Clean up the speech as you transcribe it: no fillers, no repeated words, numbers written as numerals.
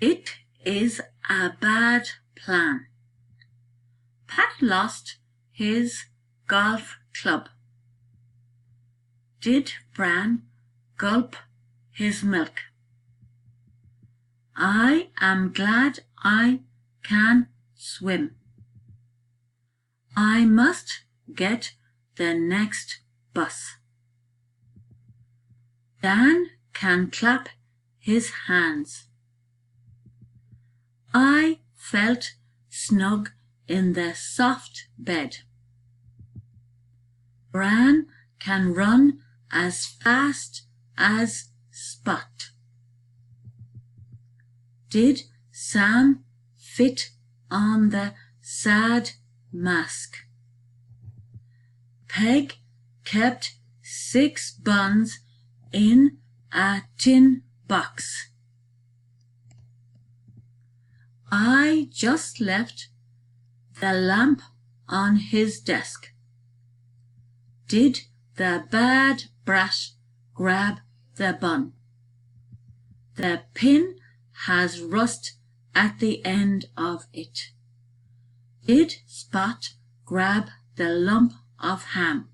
It is a bad plan. Pat lost his golf club. Did Bran gulp his milk? I am glad I can swim. I must get the next bus. Dan can clap his hands. I felt snug in the soft bed. Bran can run as fast as Spot. Did Sam fit on the sad mask? Peg kept 6 buns in a tin box. I just left the lamp on his desk. Did the bad brat grab the bun? The pin has rust at the end of it. Did Spot grab the lump of ham?